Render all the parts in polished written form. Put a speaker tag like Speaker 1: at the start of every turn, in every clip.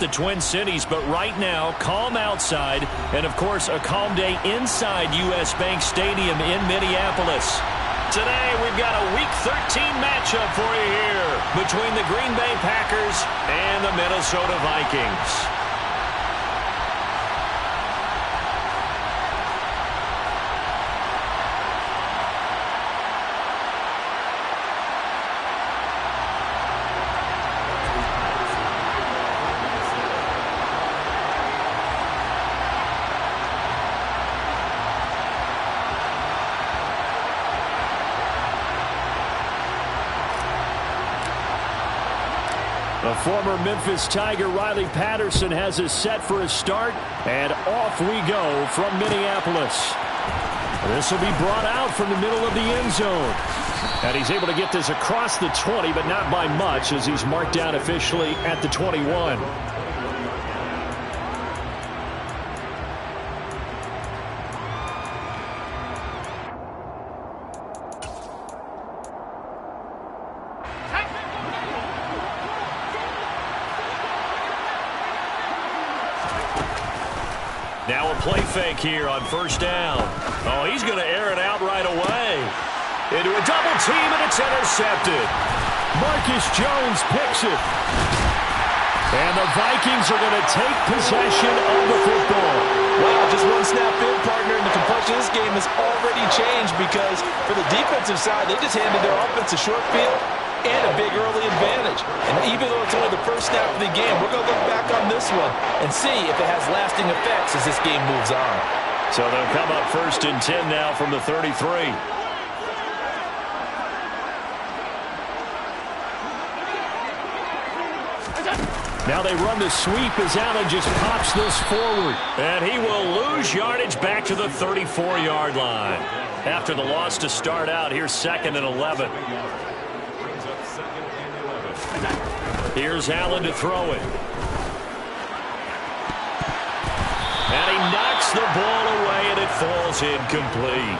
Speaker 1: the Twin Cities, but right now, calm outside, and of course, a calm day inside U.S. Bank Stadium in Minneapolis. Today, we've got a Week 13 matchup for you here between the Green Bay Packers and the Minnesota Vikings. The former Memphis Tiger Riley Patterson has us set for a start, and off we go from Minneapolis. This will be brought out from the middle of the end zone. And he's able to get this across the 20, but not by much, as he's marked down officially at the 21. Now a play fake here on first down. Oh, he's going to air it out right away. Into a double team, and it's intercepted. Marcus Jones picks it. And the Vikings are going to take possession of the football.
Speaker 2: Wow, just one snap in, partner, and the complexion of this game has already changed because for the defensive side, they just handed their offense a short field and a big early advantage. And even though it's only the first snap of the game, we're going to look back on this one and see if it has lasting effects as this game moves on.
Speaker 1: So they'll come up first and 10 now from the 33. Now they run the sweep as Allen just pops this forward. And he will lose yardage back to the 34-yard line. After the loss to start out, here's 2nd and 11. Here's Allen to throw it. And he knocks the ball away, and it falls incomplete.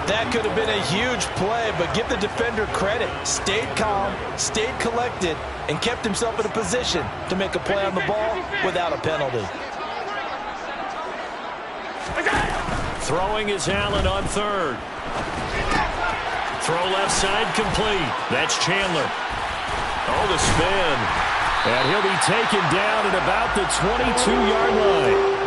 Speaker 2: That could have been a huge play, but give the defender credit. Stayed calm, stayed collected, and kept himself in a position to make a play on the ball without a penalty.
Speaker 1: Throwing is Allen on third. Throw left side complete. That's Chandler. Oh, the spin. And he'll be taken down at about the 22-yard line.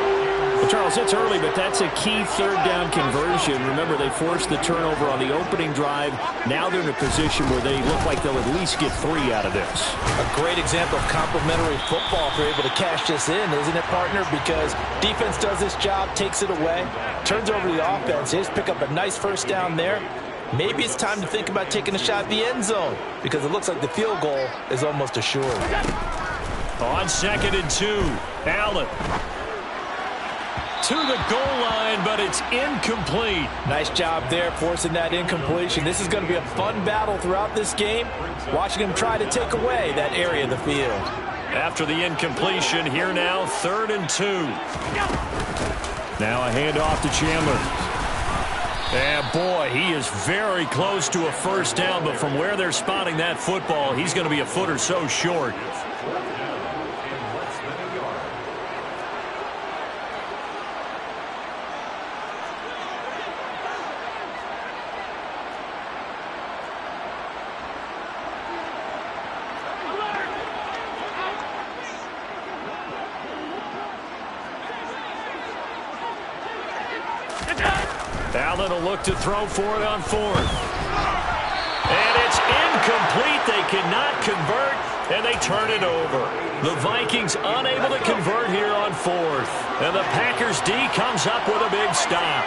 Speaker 1: Well, Charles, it's early, but that's a key third down conversion. Remember, they forced the turnover on the opening drive. Now they're in a position where they look like they'll at least get 3 out of this.
Speaker 2: A great example of complementary football if they're able to cash this in, isn't it, partner? Because defense does this job, takes it away, turns over to the offense. They just pick up a nice first down there. Maybe it's time to think about taking a shot at the end zone because it looks like the field goal is almost assured.
Speaker 1: On 2nd and 2, Allen to the goal line, but it's incomplete.
Speaker 2: Nice job there forcing that incompletion. This is going to be a fun battle throughout this game, watching him try to take away that area of the field.
Speaker 1: After the incompletion, here now, 3rd and 2. Now a handoff to Chandler. And boy, he is very close to a first down, but from where they're spotting that football, he's going to be a foot or so short. Allen will look to throw for it on 4th. And it's incomplete. They cannot convert, and they turn it over. The Vikings unable to convert here on 4th. And the Packers D comes up with a big stop.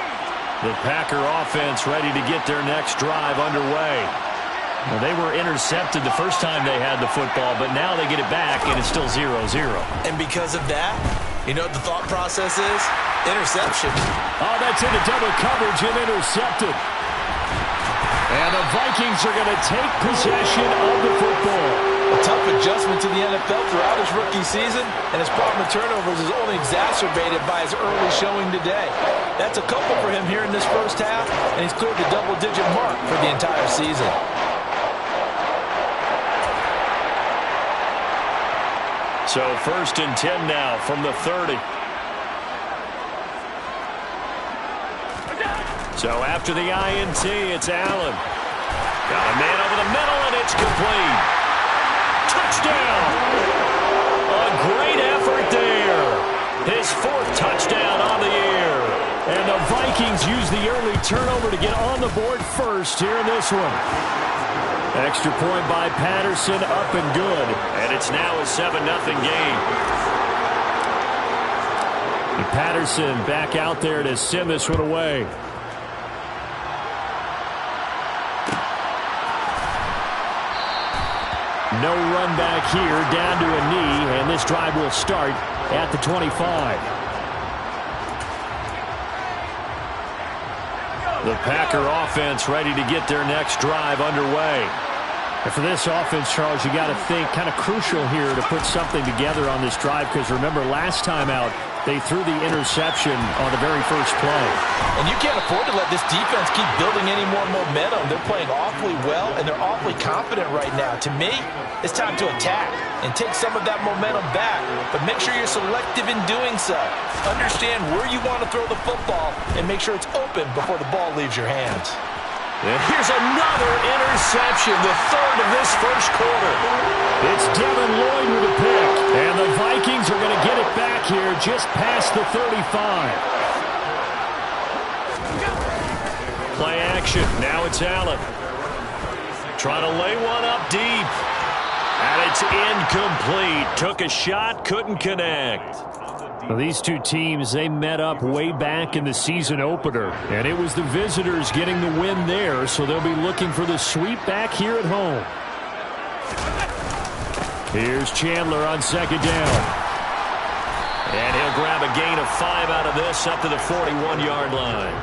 Speaker 1: The Packer offense ready to get their next drive underway. Well, they were intercepted the first time they had the football, but now they get it back, and it's still 0-0.
Speaker 2: And because of that, you know what the thought process is? Interception.
Speaker 1: Oh, that's into double coverage and intercepted. And the Vikings are going to take possession of the football.
Speaker 2: A tough adjustment to the NFL throughout his rookie season, and his problem with turnovers is only exacerbated by his early showing today. That's a couple for him here in this first half, and he's cleared the double-digit mark for the entire season.
Speaker 1: So So 1st and 10 now from the 30. So after the INT, it's Allen. Got a man over the middle, and it's complete. Touchdown! A great effort there. His 4th touchdown on the year. And the Vikings use the early turnover to get on the board first here in this one. Extra point by Patterson, up and good. And it's now a 7-0 game. And Patterson back out there to send this one away. No run back here, down to a knee, and this drive will start at the 25. The Packer offense ready to get their next drive underway. And for this offense, Charles, you got to think kind of crucial here to put something together on this drive, because remember last time out, they threw the interception on the very first play.
Speaker 2: And you can't afford to let this defense keep building any more momentum. They're playing awfully well, and they're awfully confident right now. To me, it's time to attack and take some of that momentum back, but make sure you're selective in doing so. Understand where you want to throw the football and make sure it's open before the ball leaves your hands.
Speaker 1: And here's another interception, the 3rd of this first quarter. It's Devin Lloyd with a pick, and the Vikings are going to get it back here just past the 35. Play action. Now it's Allen. Trying to lay one up deep. And it's incomplete. Took a shot, couldn't connect. Well, these two teams, they met up way back in the season opener, and it was the visitors getting the win there, so they'll be looking for the sweep back here at home. Here's Chandler on 2nd down. And he'll grab a gain of 5 out of this up to the 41-yard line.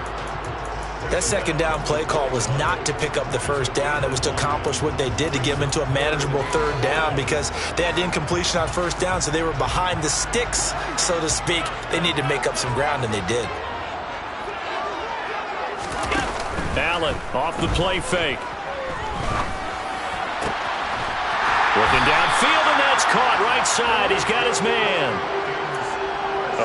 Speaker 2: That 2nd down play call was not to pick up the 1st down. It was to accomplish what they did, to get them into a manageable 3rd down, because they had incompletion on 1st down, so they were behind the sticks, so to speak. They needed to make up some ground, and they did.
Speaker 1: Allen off the play fake. Looking downfield, and that's caught right side. He's got his man.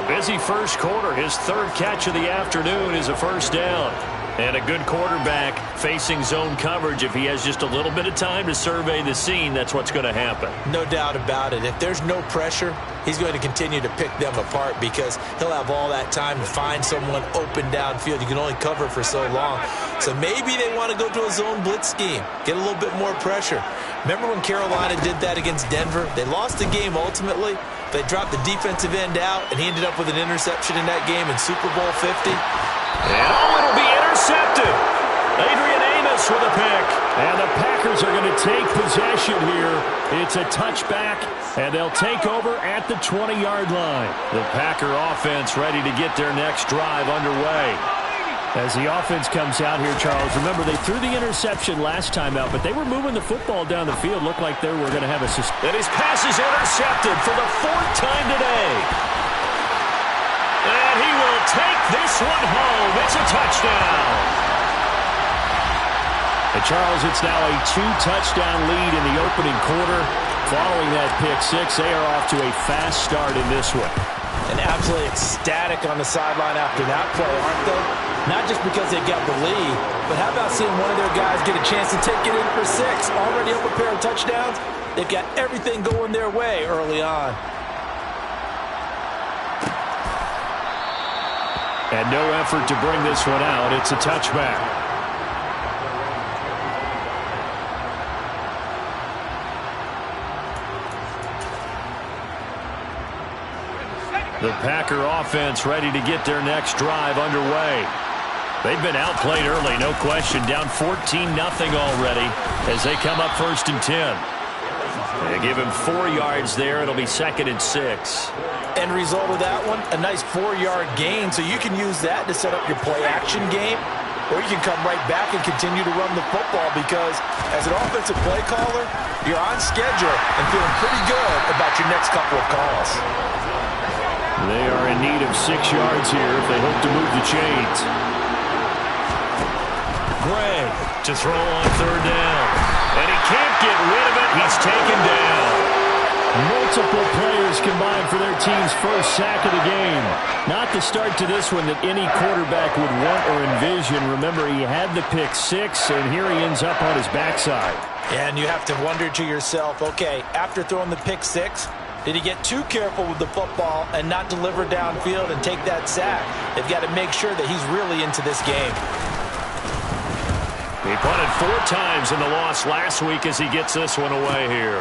Speaker 1: A busy first quarter. His 3rd catch of the afternoon is a 1st down. And a good quarterback facing zone coverage. If he has just a little bit of time to survey the scene, that's what's going to happen.
Speaker 2: No doubt about it. If there's no pressure, he's going to continue to pick them apart, because he'll have all that time to find someone open downfield. You can only cover for so long. So maybe they want to go to a zone blitz scheme, get a little bit more pressure. Remember when Carolina did that against Denver? They lost the game ultimately. They dropped the defensive end out, and he ended up with an interception in that game in Super Bowl 50.
Speaker 1: And it'll be intercepted. Adrian Amos with a pick. And the Packers are going to take possession here. It's a touchback, and they'll take over at the 20-yard line. The Packer offense ready to get their next drive underway. As the offense comes out here, Charles, remember they threw the interception last time out, but they were moving the football down the field. Looked like they were going to have a... And his pass is intercepted for the 4th time today. And he will take this one home. It's a touchdown. And Charles, it's now a 2-touchdown lead in the opening quarter. Following that pick six, they are off to a fast start in this one.
Speaker 2: And absolutely ecstatic on the sideline after that play, aren't they? Not just because they got the lead, but how about seeing one of their guys get a chance to take it in for 6? Already up a pair of touchdowns. They've got everything going their way early on.
Speaker 1: And no effort to bring this one out. It's a touchback. The Packer offense ready to get their next drive underway. They've been outplayed early, no question. Down 14-0 already as they come up 1st and 10. They give him 4 yards there. It'll be 2nd and 6.
Speaker 2: End result of that one, a nice 4-yard gain. So you can use that to set up your play action game, or you can come right back and continue to run the football, because as an offensive play caller, you're on schedule and feeling pretty good about your next couple of calls.
Speaker 1: They are in need of 6 yards here if they hope to move the chains. Gray to throw on 3rd down. And he can't get rid of it. He's taken down. Multiple players combined for their team's first sack of the game. Not the start to this one that any quarterback would want or envision. Remember, he had the pick six, and here he ends up on his backside.
Speaker 2: And you have to wonder to yourself, okay, after throwing the pick six, did he get too careful with the football and not deliver downfield and take that sack? They've got to make sure that he's really into this game.
Speaker 1: He punted 4 times in the loss last week as he gets this one away here.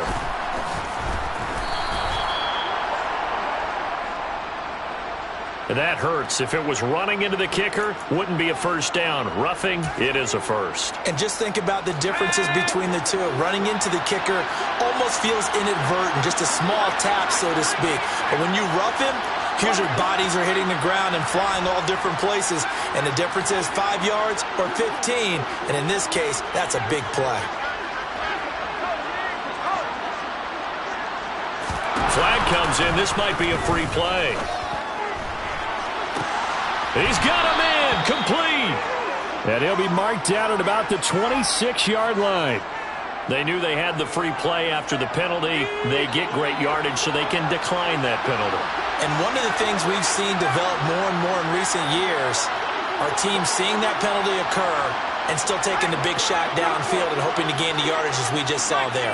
Speaker 1: That hurts. If it was running into the kicker, wouldn't be a first down. Roughing, it is a first.
Speaker 2: And just think about the differences between the two. Running into the kicker almost feels inadvertent, just a small tap, so to speak. But when you rough him, usually bodies are hitting the ground and flying all different places. And the difference is 5 yards or 15. And in this case, that's a big play.
Speaker 1: Flag comes in. This might be a free play. He's got him in, complete. And he'll be marked down at about the 26-yard line. They knew they had the free play after the penalty. They get great yardage so they can decline that penalty.
Speaker 2: And one of the things we've seen develop more and more in recent years are teams seeing that penalty occur and still taking the big shot downfield and hoping to gain the yardage as we just saw there.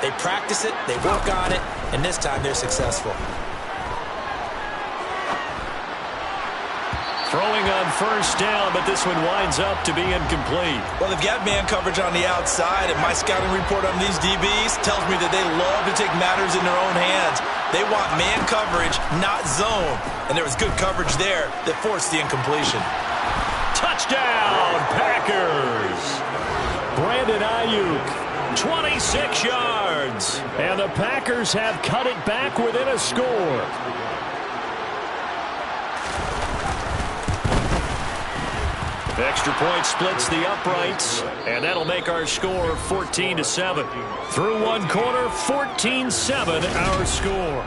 Speaker 2: They practice it, they work on it, and this time they're successful.
Speaker 1: Throwing on first down, but this one winds up to be incomplete.
Speaker 2: Well, they've got man coverage on the outside, and my scouting report on these DBs tells me that they love to take matters in their own hands. They want man coverage, not zone. And there was good coverage there that forced the incompletion.
Speaker 1: Touchdown, Packers! Brandon Ayuk, 26 yards. And the Packers have cut it back within a score. Extra point splits the uprights, and that'll make our score 14-7. Through one quarter, 14-7 our score.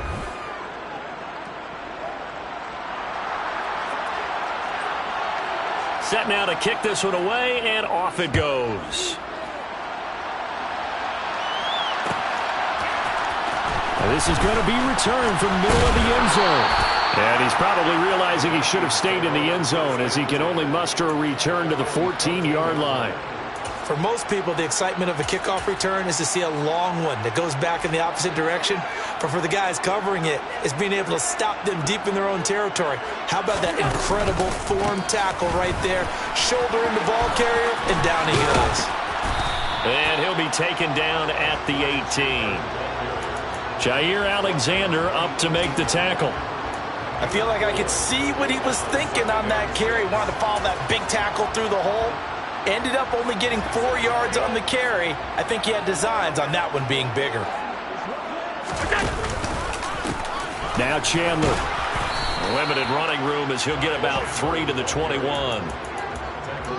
Speaker 1: Set now to kick this one away, and off it goes. And this is going to be returned from middle of the end zone. And he's probably realizing he should have stayed in the end zone as he can only muster a return to the 14-yard line.
Speaker 2: For most people, the excitement of a kickoff return is to see a long one that goes back in the opposite direction. But for the guys covering it, it's being able to stop them deep in their own territory. How about that incredible form tackle right there? Shoulder in the ball carrier, and down he goes.
Speaker 1: And he'll be taken down at the 18. Jair Alexander up to make the tackle.
Speaker 2: I feel like I could see what he was thinking on that carry. Wanted to follow that big tackle through the hole. Ended up only getting 4 yards on the carry. I think he had designs on that one being bigger.
Speaker 1: Now Chandler. Limited running room as he'll get about 3 to the 21.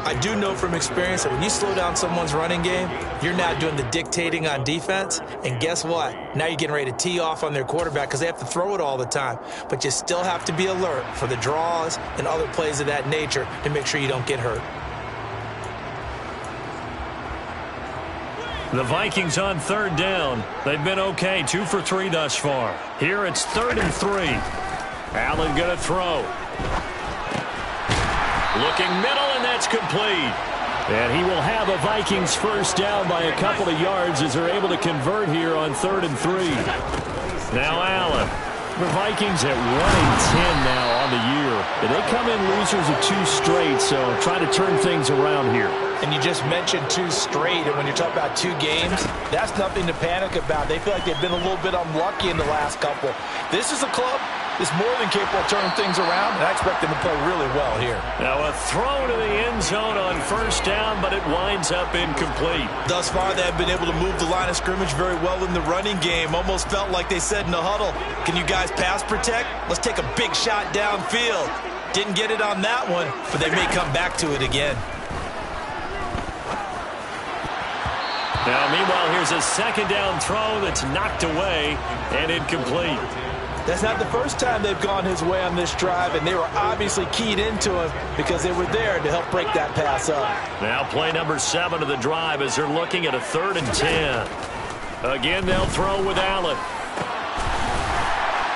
Speaker 2: I do know from experience that when you slow down someone's running game, you're not doing the dictating on defense. And guess what? Now you're getting ready to tee off on their quarterback because they have to throw it all the time. But you still have to be alert for the draws and other plays of that nature to make sure you don't get hurt.
Speaker 1: The Vikings on third down. They've been okay, 2 for 3 thus far. Here it's 3rd and 3. Allen going to throw. Looking middle, and that's complete. And he will have a Vikings first down by a couple of yards as they're able to convert here on 3rd and 3. Now Allen. The Vikings at 1-10 now on the year. And they come in losers of 2 straight, so try to turn things around here.
Speaker 2: And you just mentioned 2 straight, and when you're talking about 2 games, that's nothing to panic about. They feel like they've been a little bit unlucky in the last couple. This is a club that's more than capable of turning things around, and I expect them to play really well here.
Speaker 1: Now a throw to the end zone on first down, but it winds up incomplete.
Speaker 2: Thus far, they have been able to move the line of scrimmage very well in the running game. Almost felt like they said in the huddle, can you guys pass protect? Let's take a big shot downfield. Didn't get it on that one, but they may come back to it again.
Speaker 1: Now, meanwhile, here's a second down throw that's knocked away and incomplete.
Speaker 2: That's not the first time they've gone his way on this drive, and they were obviously keyed into him because they were there to help break that pass up.
Speaker 1: Now play number 7 of the drive as they're looking at a 3rd and 10. Again, they'll throw with Allen.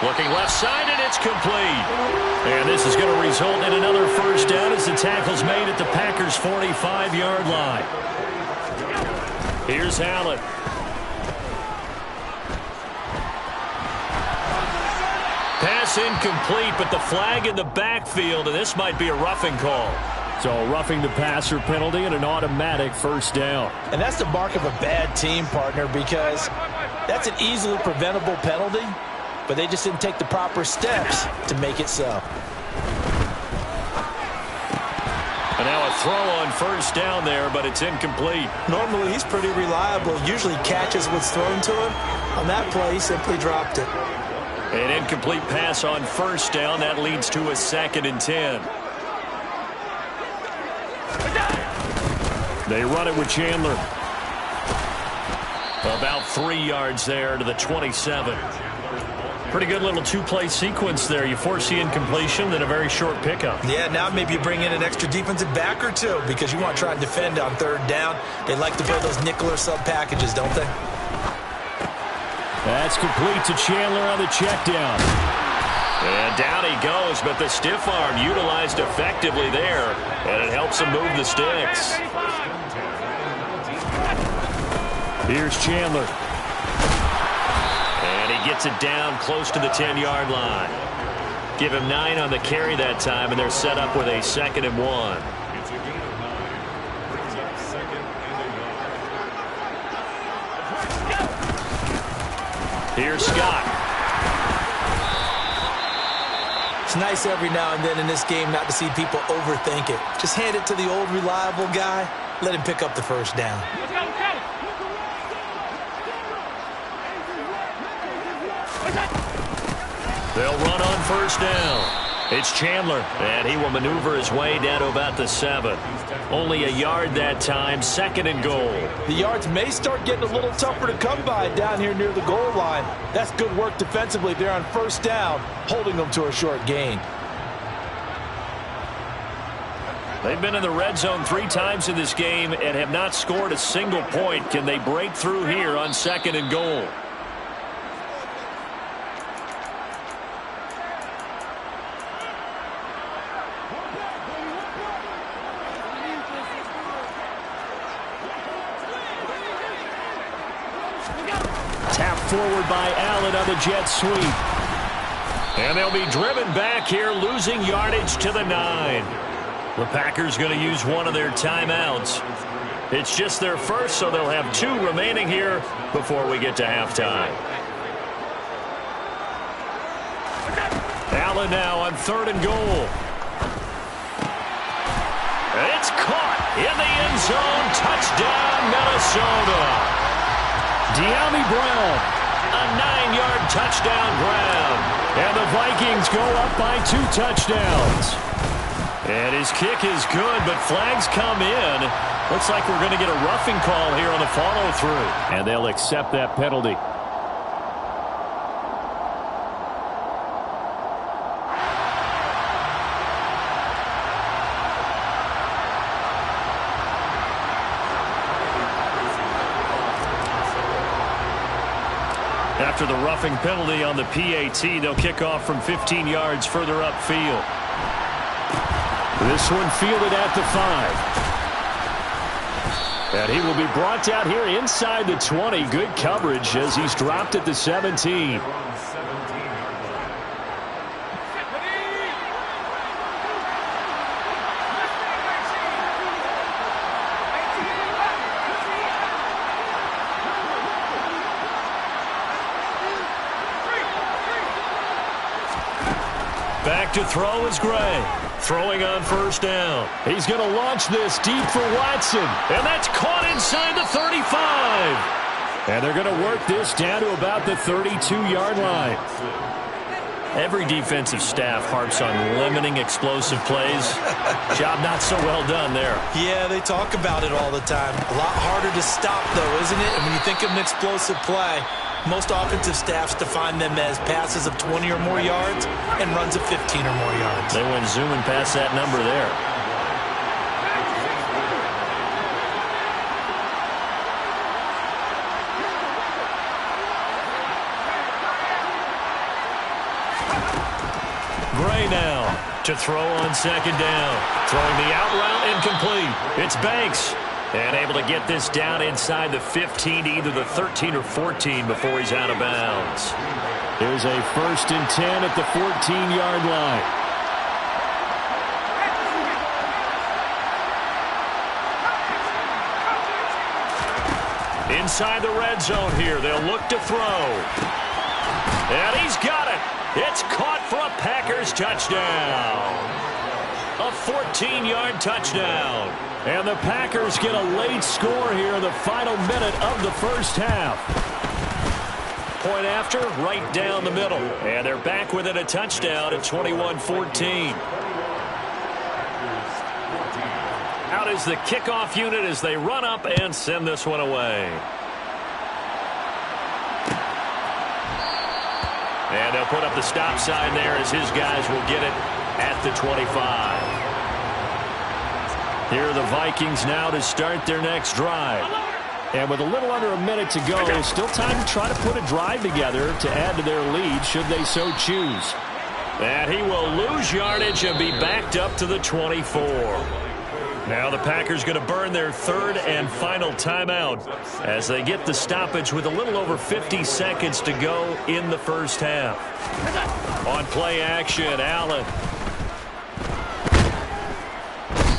Speaker 1: Looking left side, and it's complete. And this is going to result in another first down as the tackle's made at the Packers' 45-yard line. Here's Allen. Pass incomplete, but the flag in the backfield, and this might be a roughing call. So roughing the passer penalty and an automatic first down.
Speaker 2: And that's the mark of a bad team, partner, because that's an easily preventable penalty, but they just didn't take the proper steps to make it so.
Speaker 1: And now a throw on first down there, but it's incomplete.
Speaker 2: Normally, he's pretty reliable. Usually catches what's thrown to him. On that play, he simply dropped it.
Speaker 1: An incomplete pass on first down. That leads to a 2nd and 10. They run it with Chandler. About 3 yards there to the 27. Pretty good little two-play sequence there. You force the incompletion, then a very short pickup.
Speaker 2: Yeah, now maybe you bring in an extra defensive back or two because you want to try and defend on 3rd down. They like to play those nickel or sub packages, don't they?
Speaker 1: That's complete to Chandler on the check down. And down he goes, but the stiff arm utilized effectively there, and it helps him move the sticks. Here's Chandler. And he gets it down close to the 10-yard line. Give him 9 on the carry that time, and they're set up with a 2nd and 1. Here's Scott.
Speaker 2: It's nice every now and then in this game not to see people overthink it. Just hand it to the old reliable guy. Let him pick up the first down.
Speaker 1: They'll run on first down. It's Chandler, and he will maneuver his way down to about the 7. Only a yard that time, 2nd and goal.
Speaker 2: The yards may start getting a little tougher to come by down here near the goal line. That's good work defensively there on first down, holding them to a short gain.
Speaker 1: They've been in the red zone 3 times in this game and have not scored a single point. Can they break through here on 2nd and goal? Forward by Allen on the jet sweep. And they'll be driven back here, losing yardage to the 9. The Packers going to use one of their timeouts. It's just their first, so they'll have 2 remaining here before we get to halftime. Allen now on 3rd and goal. It's caught in the end zone. Touchdown, Minnesota. De'Ami Brown. A 9-yard touchdown grab. And the Vikings go up by 2 touchdowns. And his kick is good, but flags come in. Looks like we're going to get a roughing call here on the follow-through. And they'll accept that penalty. After the roughing penalty on the PAT, they'll kick off from 15 yards further upfield. This one fielded at the 5. And he will be brought down here inside the 20. Good coverage as he's dropped at the 17. Back to throw is Gray. Throwing on first down. He's going to launch this deep for Watson. And that's caught inside the 35. And they're going to work this down to about the 32-yard line. Every defensive staff harps on limiting explosive plays. Job not so well done there.
Speaker 2: Yeah, they talk about it all the time. A lot harder to stop, though, isn't it? And when you think of an explosive play, most offensive staffs define them as passes of 20 or more yards and runs of 15 or more yards.
Speaker 1: They went zooming past that number there. Gray now to throw on second down. Throwing the out route incomplete. It's Banks. And able to get this down inside the 15 to either the 13 or 14 before he's out of bounds.
Speaker 3: Here's a 1st and 10 at the 14-yard line.
Speaker 1: Inside the red zone here. They'll look to throw. And he's got it. It's caught for a Packers touchdown. A 14-yard touchdown.
Speaker 3: And the Packers get a late score here in the final minute of the first half.
Speaker 1: Point after, right down the middle. And they're back within a touchdown at 21-14. Out is the kickoff unit as they run up and send this one away. And they'll put up the stop sign there as his guys will get it at the 25. Here are the Vikings now to start their next drive.
Speaker 3: And with a little under a minute to go, still time to try to put a drive together to add to their lead should they so choose.
Speaker 1: And he will lose yardage and be backed up to the 24. Now the Packers going to burn their 3rd and final timeout as they get the stoppage with a little over 50 seconds to go in the first half. On play action, Allen.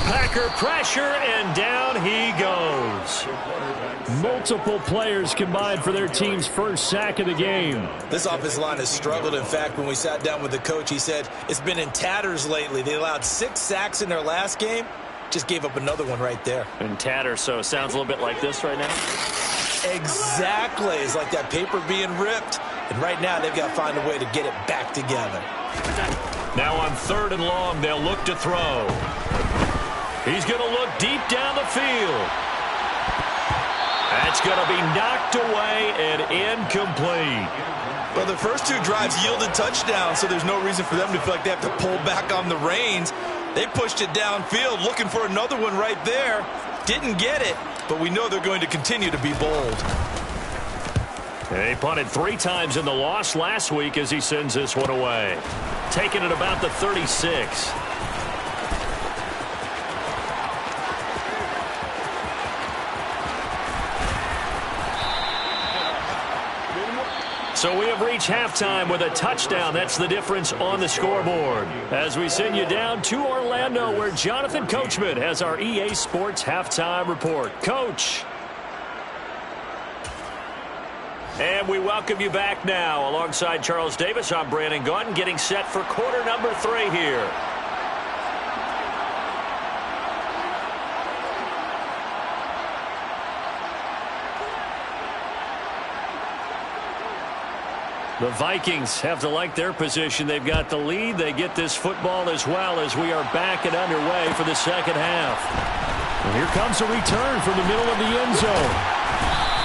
Speaker 1: Packer pressure, and down he goes.
Speaker 3: Multiple players combined for their team's first sack of the game.
Speaker 2: This offensive line has struggled. In fact, when we sat down with the coach, he said it's been in tatters lately. They allowed 6 sacks in their last game. Just gave up another one right there.
Speaker 1: In tatters, so it sounds a little bit like this right now?
Speaker 2: Exactly. It's like that paper being ripped. And right now, they've got to find a way to get it back together.
Speaker 1: Now on 3rd and long, they'll look to throw. He's going to look deep down the field. That's going to be knocked away and incomplete.
Speaker 2: Well, the first 2 drives yielded touchdowns, so there's no reason for them to feel like they have to pull back on the reins. They pushed it downfield, looking for another one right there. Didn't get it, but we know they're going to continue to be bold.
Speaker 1: He punted 3 times in the loss last week as he sends this one away. Taking it about the 36. So we have reached halftime with a touchdown. That's the difference on the scoreboard. As we send you down to Orlando, where Jonathan Coachman has our EA Sports halftime report. Coach. And we welcome you back now. Alongside Charles Davis, I'm Brandon Gaudin, getting set for quarter number 3 here. The Vikings have to like their position. They've got the lead. They get this football as well as we are back and underway for the second half.
Speaker 3: And here comes a return from the middle of the end zone.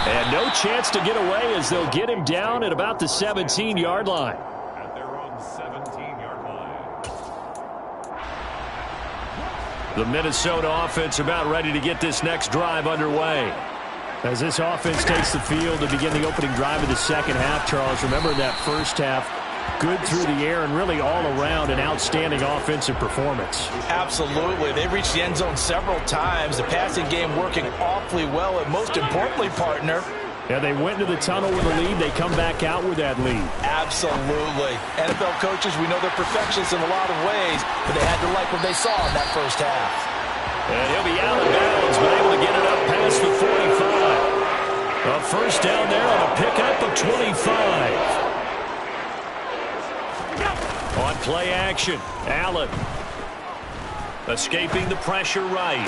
Speaker 3: And no chance to get away as they'll get him down at about the 17-yard line.
Speaker 4: At their own 17-yard line.
Speaker 1: The Minnesota offense about ready to get this next drive underway.
Speaker 3: As this offense takes the field to begin the opening drive of the second half, Charles, remember that first half, good through the air and really all around an outstanding offensive performance.
Speaker 2: Absolutely. They reached the end zone several times. The passing game working awfully well, and most importantly, partner,
Speaker 3: yeah, they went into the tunnel with a lead. They come back out with that lead.
Speaker 2: Absolutely. NFL coaches, we know they're perfectionists in a lot of ways, but they had to like what they saw in that first half.
Speaker 1: And he'll be out of bounds, but able to get it up past the 45. A first down there on a pickup of 25. On play action, Allen. Escaping the pressure right.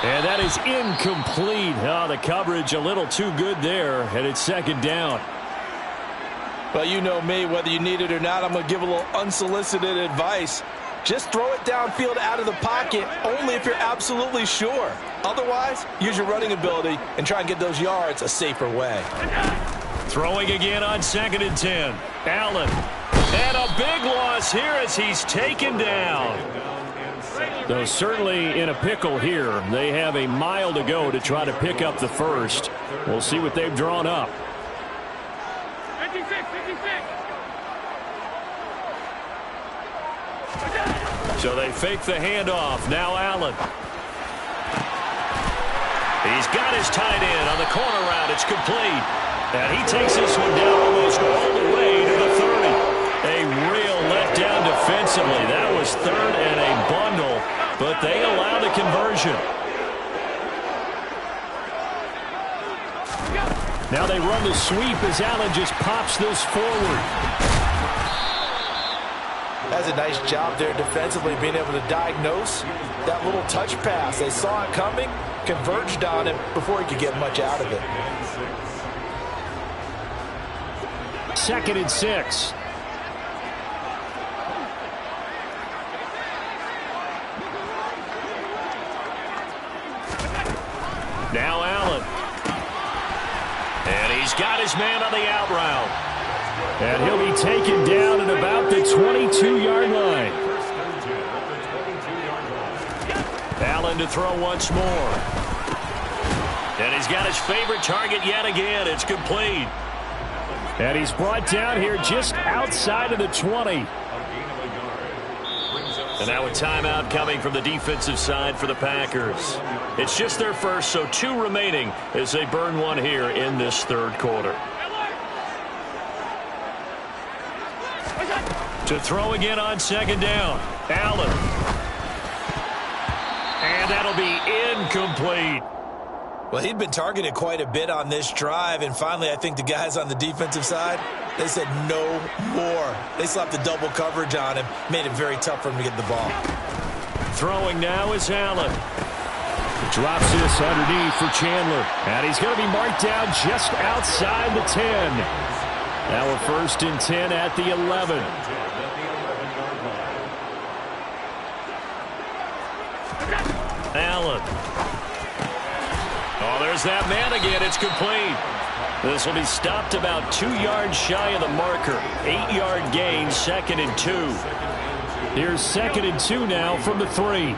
Speaker 1: And that is incomplete. Oh, the coverage a little too good there, and it's second down.
Speaker 2: Well, you know me, whether you need it or not, I'm going to give a little unsolicited advice. Just throw it downfield out of the pocket, only if you're absolutely sure. Otherwise, use your running ability and try and get those yards a safer way.
Speaker 1: Throwing again on 2nd and 10. Allen. And a big loss here as he's taken down.
Speaker 3: Though certainly in a pickle here. They have a mile to go to try to pick up the first. We'll see what they've drawn up.
Speaker 4: 56.
Speaker 1: So they fake the handoff. Now Allen. He's got his tight end on the corner route. It's complete. And he takes this one down almost all the way to the 30. A real letdown defensively. That was third and a bundle, but they allow the conversion.
Speaker 3: Now they run the sweep as Allen just pops this forward.
Speaker 2: That's a nice job there defensively, being able to diagnose that little touch pass. They saw it coming, converged on it before he could get much out of it.
Speaker 3: 2nd and 6.
Speaker 1: Now Allen. And he's got his man on the out route.
Speaker 3: And he'll be taken down at about the 22-yard line.
Speaker 1: Allen to throw once more. And he's got his favorite target yet again. It's complete.
Speaker 3: And he's brought down here just outside of the 20.
Speaker 1: And now a timeout coming from the defensive side for the Packers. It's just their first, so 2 remaining as they burn one here in this third quarter. To throw again on 2nd down. Allen. And that'll be incomplete.
Speaker 2: Well, he'd been targeted quite a bit on this drive, and finally I think the guys on the defensive side, they said no more. They slapped the double coverage on him, made it very tough for him to get the ball. Throwing now is Allen.
Speaker 3: Drops this underneath for Chandler. And he's going to be marked down just outside the 10. Now a 1st and 10 at the 11.
Speaker 1: Allen. Oh, there's that man again. It's complete. This will be stopped about 2 yards shy of the marker. 8-yard gain, 2nd and 2.
Speaker 3: Here's 2nd and 2 now from the 3.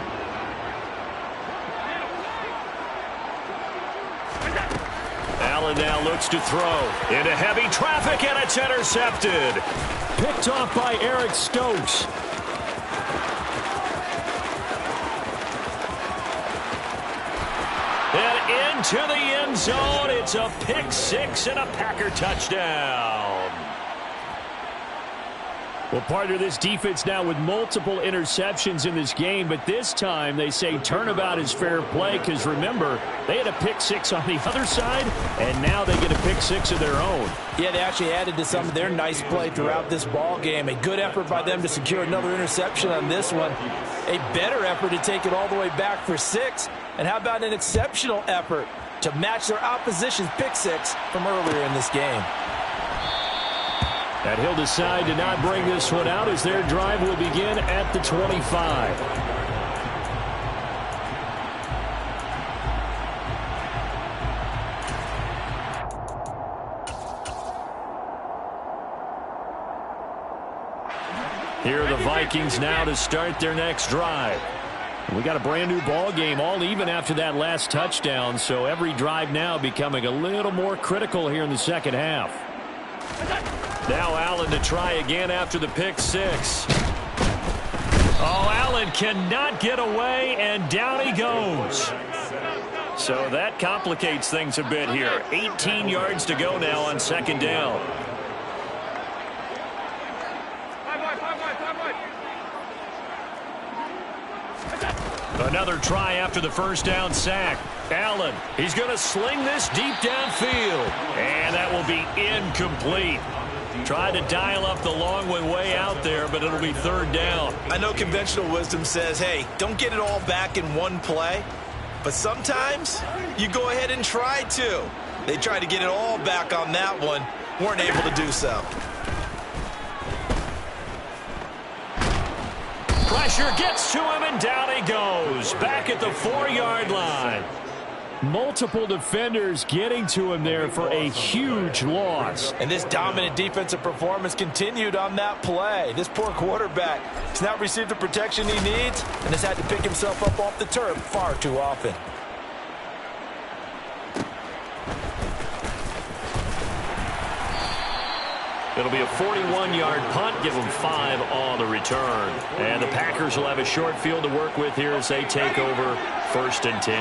Speaker 1: Allen now looks to throw into heavy traffic, and it's intercepted.
Speaker 3: Picked off by Eric Stokes.
Speaker 1: And into the end zone. It's a pick 6 and a Packer touchdown.
Speaker 3: Well, partner, this defense now with multiple interceptions in this game, but this time they say turnabout is fair play because, remember, they had a pick 6 on the other side, and now they get a pick 6 of their own.
Speaker 2: Yeah, they actually added to some of their nice play throughout this ball game. A good effort by them to secure another interception on this one. A better effort to take it all the way back for 6. And how about an exceptional effort to match their opposition's pick 6 from earlier in this game?
Speaker 3: And he'll decide to not bring this one out as their drive will begin at the 25.
Speaker 1: Here are the Vikings now to start their next drive.
Speaker 3: We got a brand new ball game, all even after that last touchdown, so every drive now becoming a little more critical here in the second half.
Speaker 1: Now Allen to try again after the pick 6. Oh, Allen cannot get away, and down he goes. So that complicates things a bit here. 18 yards to go now on 2nd down. Another try after the first down sack. Allen, he's going to sling this deep downfield. And that will be incomplete. Tried to dial up the long one way out there, but it'll be 3rd down.
Speaker 2: I know conventional wisdom says, hey, don't get it all back in one play. But sometimes you go ahead and try to. They tried to get it all back on that one. Weren't able to do so.
Speaker 1: Pressure gets to him, and down he goes. Back at the 4-yard line.
Speaker 3: Multiple defenders getting to him there for a huge loss.
Speaker 2: And this dominant defensive performance continued on that play. This poor quarterback has not received the protection he needs and has had to pick himself up off the turf far too often.
Speaker 1: It'll be a 41-yard punt. Give them 5 on the return. And the Packers will have a short field to work with here as they take over 1st and 10.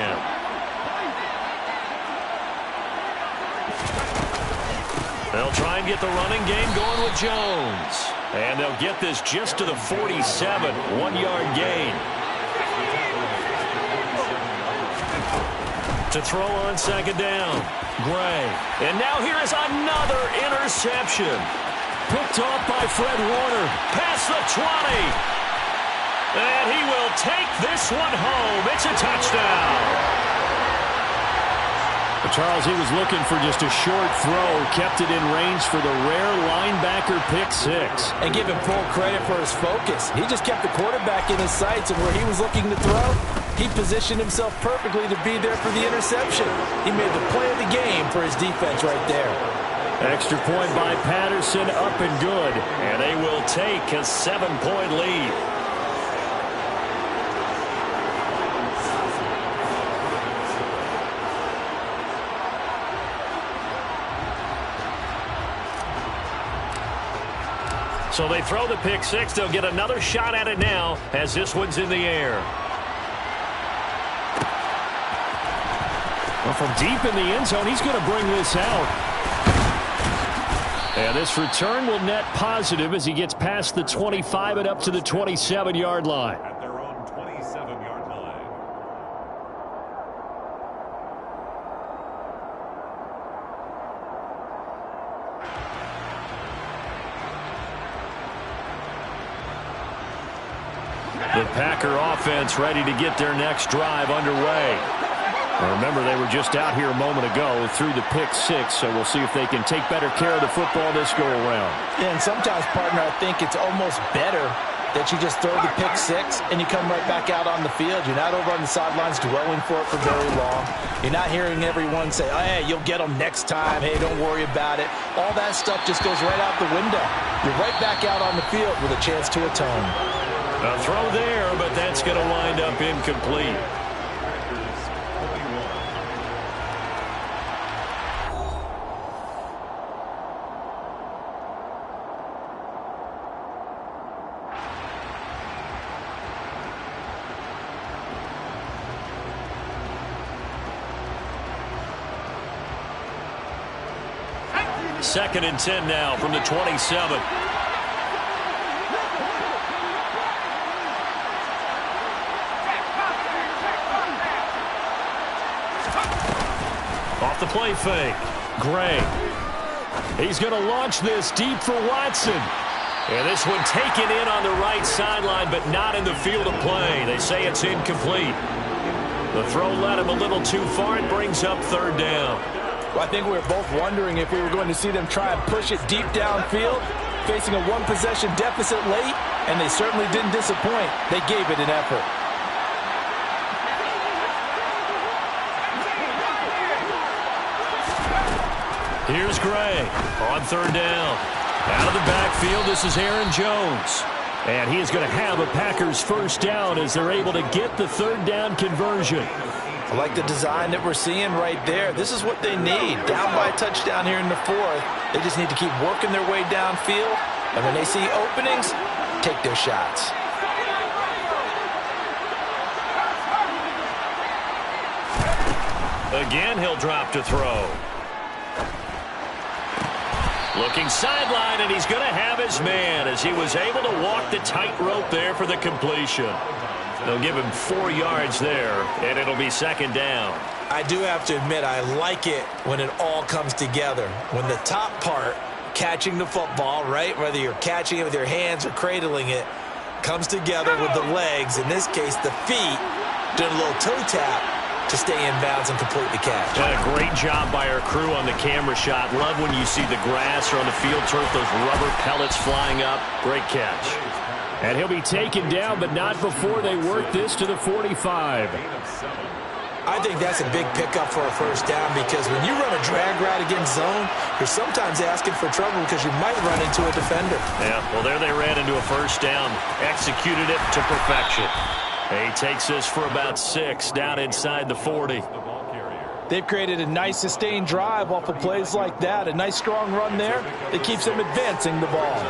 Speaker 1: They'll try and get the running game going with Jones. And they'll get this just to the 47. 1-yard gain. To throw on 2nd down. Gray. And now here is another interception. Picked off by Fred Warner. Past the 20. And he will take this one home. It's a touchdown.
Speaker 3: Charles, he was looking for just a short throw. Kept it in range for the rare linebacker pick 6.
Speaker 2: And give him full credit for his focus. He just kept the quarterback in his sights, and where he was looking to throw, he positioned himself perfectly to be there for the interception. He made the play of the game for his defense right there.
Speaker 3: Extra point by Patterson, up and good.
Speaker 1: And they will take a 7-point lead. So they throw the pick 6. They'll get another shot at it now as this one's in the air.
Speaker 3: Well, from deep in the end zone, he's going to bring this out. And this return will net positive as he gets past the 25 and up to the 27-yard line.
Speaker 4: At their own 27-yard line.
Speaker 1: The Packer offense ready to get their next drive underway.
Speaker 3: Now remember, they were just out here a moment ago through the pick 6, so we'll see if they can take better care of the football this go-around.
Speaker 2: Yeah, and sometimes, partner, I think it's almost better that you just throw the pick 6 and you come right back out on the field. You're not over on the sidelines dwelling for it for very long. You're not hearing everyone say, oh, hey, you'll get them next time. Hey, don't worry about it. All that stuff just goes right out the window. You're right back out on the field with a chance to atone.
Speaker 1: A throw there, but that's going to wind up incomplete. Second and 10 now from the 27. Off the play fake. Gray. He's going to launch this deep for Watson. And this one taken in on the right sideline, but not in the field of play. They say it's incomplete. The throw led him a little too far. It brings up 3rd down.
Speaker 2: Well, I think we were both wondering if we were going to see them try and push it deep downfield, facing a one-possession deficit late, and they certainly didn't disappoint. They gave it an effort.
Speaker 1: Here's Gray on 3rd down. Out of the backfield, this is Aaron Jones. And he is going to have a Packers 1st down as they're able to get the 3rd down conversion.
Speaker 2: I like the design that we're seeing right there. This is what they need. Down by a touchdown here in the 4th. They just need to keep working their way downfield. And when they see openings, take their shots.
Speaker 1: Again, he'll drop to throw. Looking sideline, and he's going to have his man as he was able to walk the tightrope there for the completion. They'll give him 4 yards there, and it'll be 2nd down.
Speaker 2: I do have to admit, I like it when it all comes together. When the top part, catching the football, right, whether you're catching it with your hands or cradling it, comes together with the legs, in this case the feet, doing a little toe tap to stay in bounds and complete the catch.
Speaker 1: A great job by our crew on the camera shot. Love when you see the grass or on the field turf, those rubber pellets flying up. Great catch.
Speaker 3: And he'll be taken down, but not before they work this to the 45.
Speaker 2: I think that's a big pickup for a 1st down, because when you run a drag route against zone, you're sometimes asking for trouble because you might run into a defender.
Speaker 1: Yeah, well, there they ran into a 1st down. Executed it to perfection. He takes this for about 6 down inside the 40.
Speaker 2: They've created a nice sustained drive off of plays like that. A nice strong run there that keeps them advancing the ball.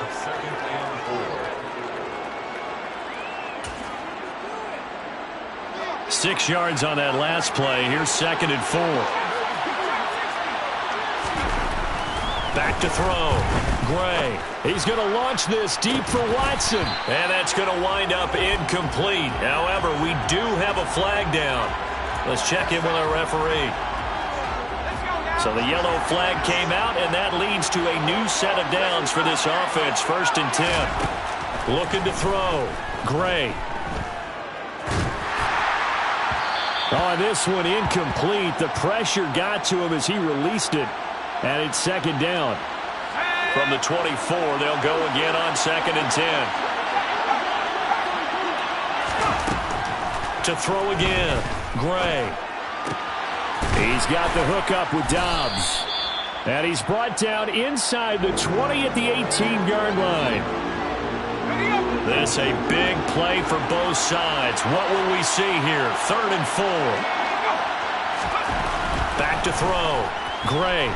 Speaker 1: 6 yards on that last play. Here's 2nd and 4. Back to throw. Gray. He's going to launch this deep for Watson. And that's going to wind up incomplete. However, we do have a flag down. Let's check in with our referee. So the yellow flag came out, and that leads to a new set of downs for this offense. 1st and 10. Looking to throw. Gray. Oh, this one incomplete. The pressure got to him as he released it. And it's 2nd down. From the 24, they'll go again on 2nd and 10. To throw again. Gray. He's got the hookup with Dobbs. And he's brought down inside the 20 at the 18-yard line. This a big play for both sides. What will we see here? 3rd and 4. Back to throw. Gray.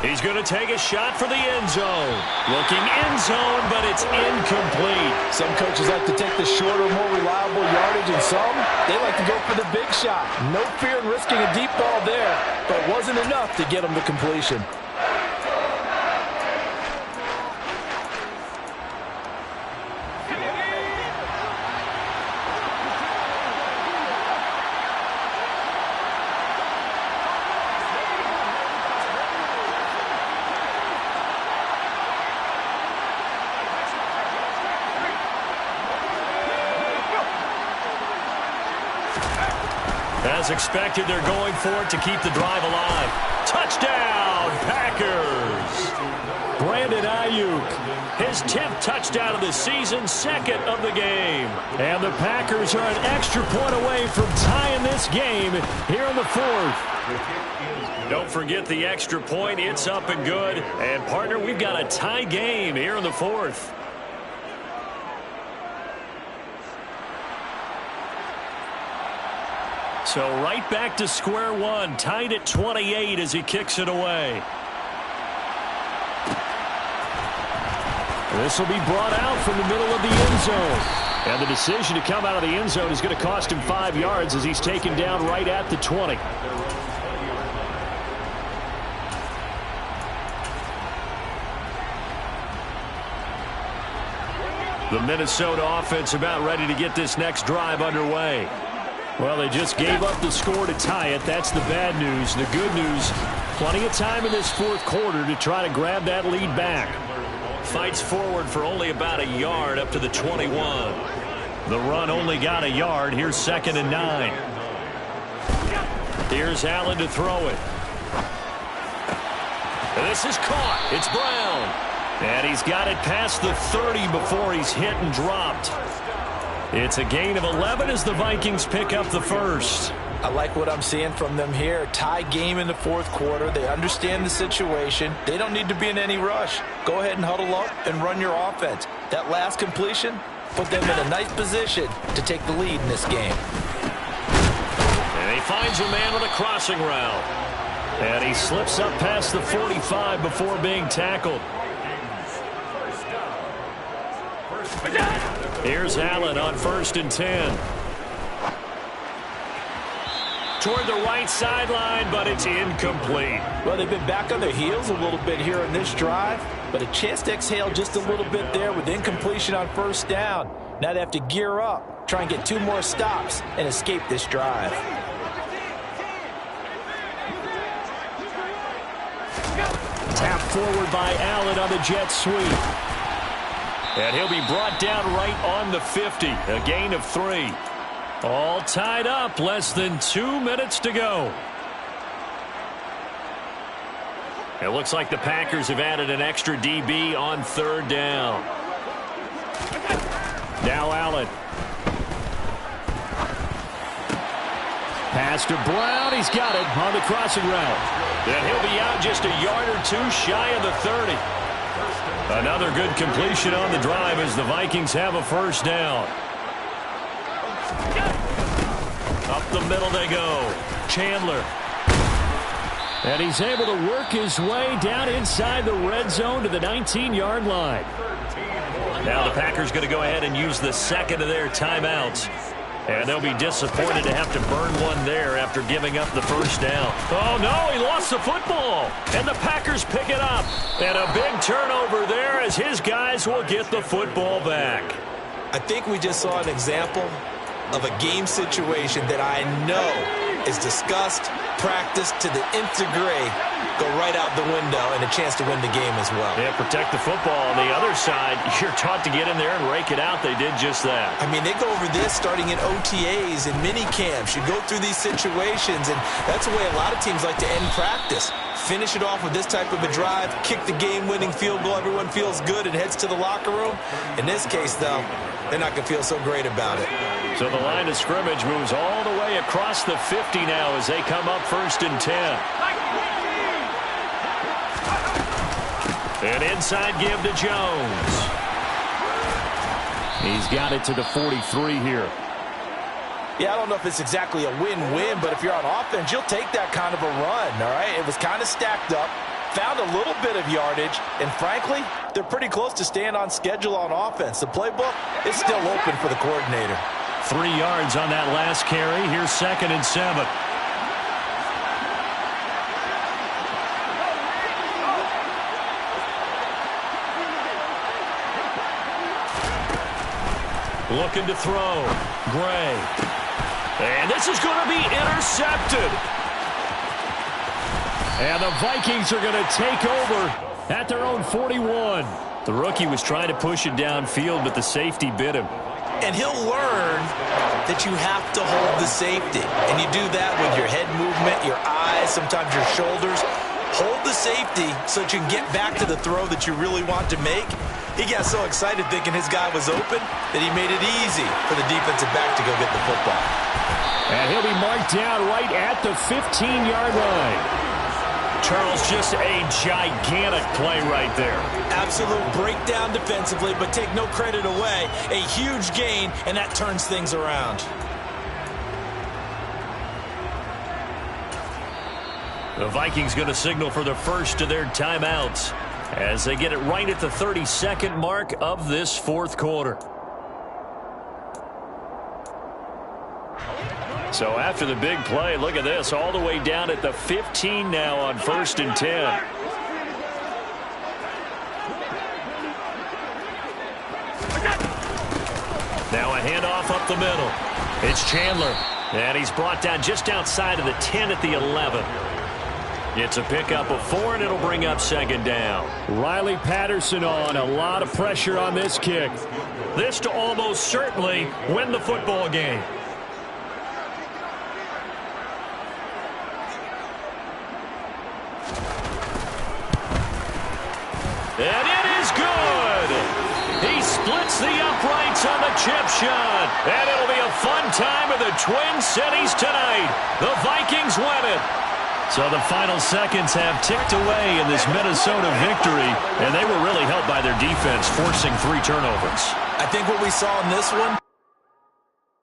Speaker 1: He's going to take a shot for the end zone. Looking end zone, but it's incomplete.
Speaker 2: Some coaches like to take the shorter, more reliable yardage, and some, they like to go for the big shot. No fear in risking a deep ball there, but it wasn't enough to get them to completion.
Speaker 1: As expected, they're going for it to keep the drive alive. Touchdown, Packers! Brandon Ayuk, his 10th touchdown of the season, 2nd of the game. And the Packers are an extra point away from tying this game here in the 4th. Don't forget the extra point. It's up and good. And, partner, we've got a tie game here in the 4th. So right back to square one, tied at 28 as he kicks it away. This will be brought out from the middle of the end zone. And the decision to come out of the end zone is going to cost him 5 yards as he's taken down right at the 20. The Minnesota offense about ready to get this next drive underway. Well, they just gave up the score to tie it. That's the bad news. The good news, plenty of time in this 4th quarter to try to grab that lead back. Fights forward for only about a yard up to the 21. The run only got a yard. Here's 2nd and 9. Here's Allen to throw it. And this is caught. It's Brown. And he's got it past the 30 before he's hit and dropped. It's a gain of 11 as the Vikings pick up the 1st.
Speaker 2: I like what I'm seeing from them here. Tie game in the 4th quarter. They understand the situation. They don't need to be in any rush. Go ahead and huddle up and run your offense. That last completion put them in a nice position to take the lead in this game.
Speaker 1: And he finds a man with a crossing route. And he slips up past the 45 before being tackled. Here's Allen on 1st and 10. Toward the right sideline, but it's incomplete.
Speaker 2: Well, they've been back on their heels a little bit here in this drive, but a chance to exhale just a little bit there with incompletion on 1st down. Now they have to gear up, try and get 2 more stops, and escape this drive.
Speaker 3: Tap forward by Allen on the jet sweep.
Speaker 1: And he'll be brought down right on the 50. A gain of 3. All tied up. Less than 2 minutes to go. It looks like the Packers have added an extra DB on 3rd down. Now Allen.
Speaker 3: Pass to Brown. He's got it on the crossing route.
Speaker 1: And he'll be out just a yard or 2 shy of the 30. Another good completion on the drive as the Vikings have a 1st down. Up the middle they go. Chandler.
Speaker 3: And he's able to work his way down inside the red zone to the 19-yard line.
Speaker 1: Now the Packers going to go ahead and use the second of their timeouts. And they'll be disappointed to have to burn one there after giving up the first down. Oh, no, he lost the football. And the Packers pick it up. And a big turnover there as his guys will get the football back.
Speaker 2: I think we just saw an example of a game situation that I know is discussed, practiced to the nth degree, go right out the window, and a chance to win the game as well.
Speaker 1: Yeah, protect the football. On the other side, you're taught to get in there and rake it out. They did just that.
Speaker 2: I mean, they go over this starting in OTAs and mini camps. You go through these situations, and that's the way a lot of teams like to end practice. Finish it off with this type of a drive, kick the game-winning field goal. Everyone feels good and heads to the locker room. In this case, though, they're not going to feel so great about it.
Speaker 1: So the line of scrimmage moves all the way across the 50 now as they come up 1st and 10. An inside give to Jones.
Speaker 3: He's got it to the 43 here.
Speaker 2: Yeah, I don't know if it's exactly a win-win, but if you're on offense, you'll take that kind of a run, all right? It was kind of stacked up, found a little bit of yardage, and frankly, they're pretty close to staying on schedule on offense. The playbook is still open for the coordinator.
Speaker 1: 3 yards on that last carry. Here's 2nd and 7. Looking to throw. Gray. And this is going to be intercepted.
Speaker 3: And the Vikings are going to take over at their own 41.
Speaker 1: The rookie was trying to push it downfield, but the safety bit him.
Speaker 2: And he'll learn that you have to hold the safety. And you do that with your head movement, your eyes, sometimes your shoulders. Hold the safety so that you can get back to the throw that you really want to make. He got so excited thinking his guy was open that he made it easy for the defensive back to go get the football.
Speaker 3: And he'll be marked down right at the 15-yard line.
Speaker 1: Charles, just a gigantic play right there.
Speaker 2: Absolute breakdown defensively, but take no credit away. A huge gain, and that turns things around.
Speaker 1: The Vikings going to signal for the first of their timeouts as they get it right at the 32nd mark of this 4th quarter. So after the big play, look at this, all the way down at the 15 now on 1st and 10. Now a handoff up the middle. It's Chandler, and he's brought down just outside of the 10 at the 11. It's a pickup of 4, and it'll bring up 2nd down.
Speaker 3: Riley Patterson on. A lot of pressure on this kick.
Speaker 1: This to almost certainly win the football game. And it is good. He splits the uprights on the chip shot. And it'll be a fun time in the Twin Cities tonight. The Vikings win it. So the final seconds have ticked away in this Minnesota victory, and they were really helped by their defense forcing 3 turnovers.
Speaker 2: I think what we saw in this one